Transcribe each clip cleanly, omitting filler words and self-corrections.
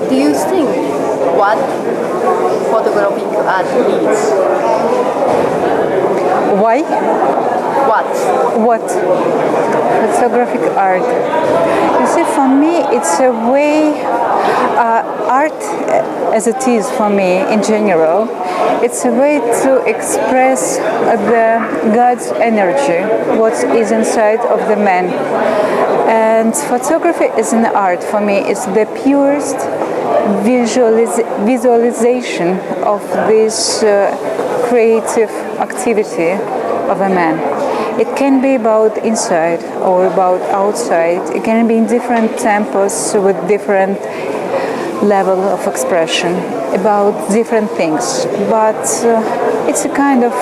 do you think what photographic art is? Why? What? Photographic art. You see, for me, it's a way, art as it is for me in general, it's a way to express the God's energy, what is inside of the man. And photography is an art for me. It's the purest visualization of this creative activity of a man. It can be about inside or about outside. It can be in different tempos with different level of expression about different things. But it's a kind of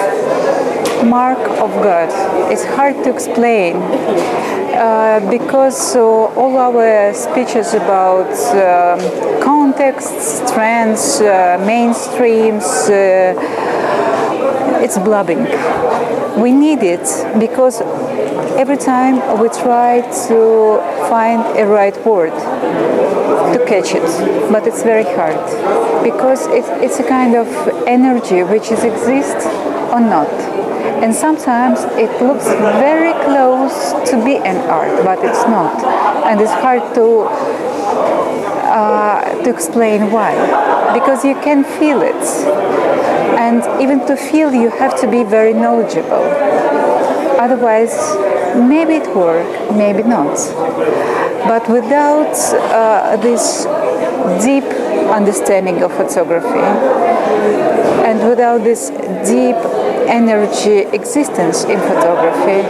mark of God. It's hard to explain because all our speeches about contexts, trends, mainstreams, it's blubbing. We need it because every time we try to find a right word to catch it, but it's very hard because it's a kind of energy which is exist or not. And sometimes it looks very close to be an art, but it's not. And it's hard to explain why. Because you can feel it. And even to feel, you have to be very knowledgeable. Otherwise, maybe it works, maybe not. But without this deep understanding of photography, and without this deep energy existence in photography,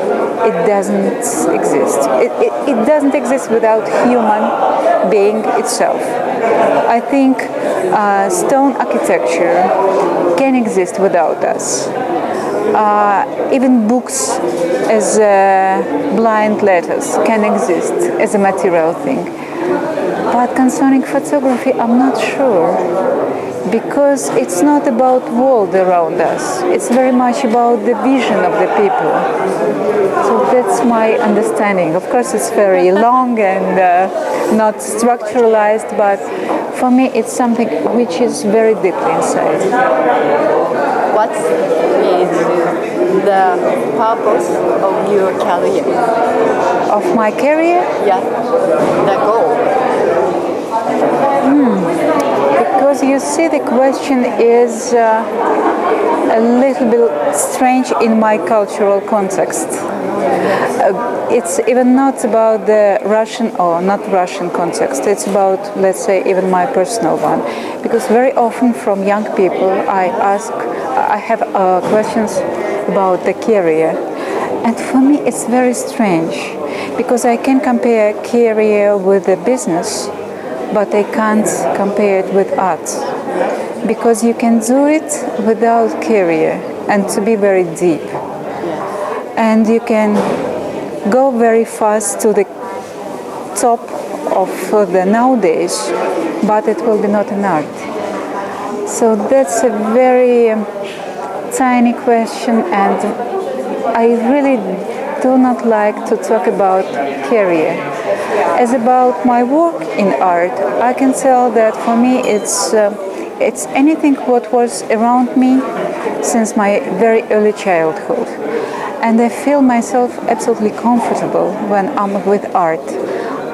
it doesn't exist. It doesn't exist without human being itself. I think stone architecture can exist without us. Even books as blind letters can exist as a material thing. But concerning photography, I'm not sure. Because it's not about world around us. It's very much about the vision of the people. So that's my understanding. Of course, it's very long and not structuralized, but for me, it's something which is very deeply inside. What is the purpose of your career? Of my career? Yeah, the goal. Because you see, the question is a little bit strange in my cultural context. It's even not about the Russian or not Russian context. It's about, let's say, even my personal one. Because very often from young people, I have questions about the career. And for me, it's very strange. Because I can compare career with a business, but I can't compare it with art. Because you can do it without career and to be very deep. And you can go very fast to the top of the nowadays, but it will be not an art. So that's a very tiny question, and I really do not like to talk about career. As about my work in art, I can tell that for me it's anything what was around me since my very early childhood. And I feel myself absolutely comfortable when I'm with art.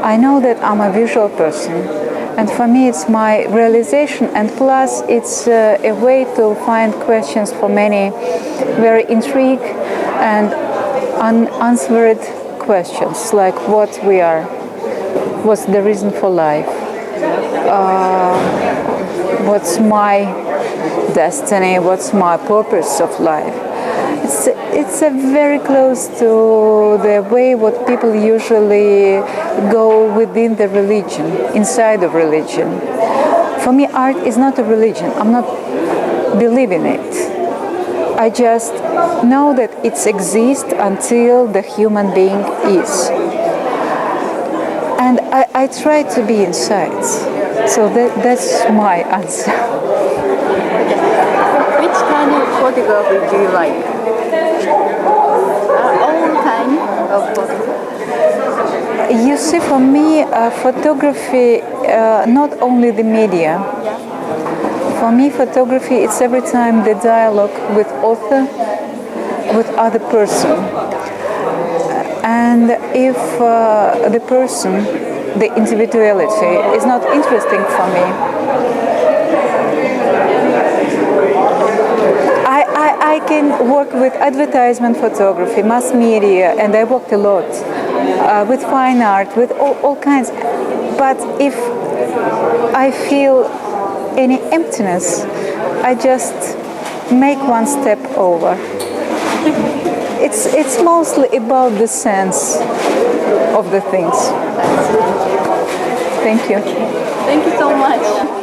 I know that I'm a visual person, and for me it's my realization, and plus it's a way to find questions for many very intriguing and unanswered questions, like what we are, what's the reason for life, what's my destiny, what's my purpose of life. It's very close to the way what people usually go within the religion, inside of religion. For me, art is not a religion. I'm not believing it. I just know that it exists until the human being is. And I try to be inside. So that's my answer. Which kind of photography do you like? All kind of photography. You see, for me, photography not only the media. For me, photography, it's every time the dialogue with author, with other person. And if the person, the individuality, is not interesting for me, I can work with advertisement photography, mass media, and I worked a lot with fine art, with all kinds. But if I feel any emptiness, I just make one step over. It's mostly about the sense of the things. Thank you. Thank you so much.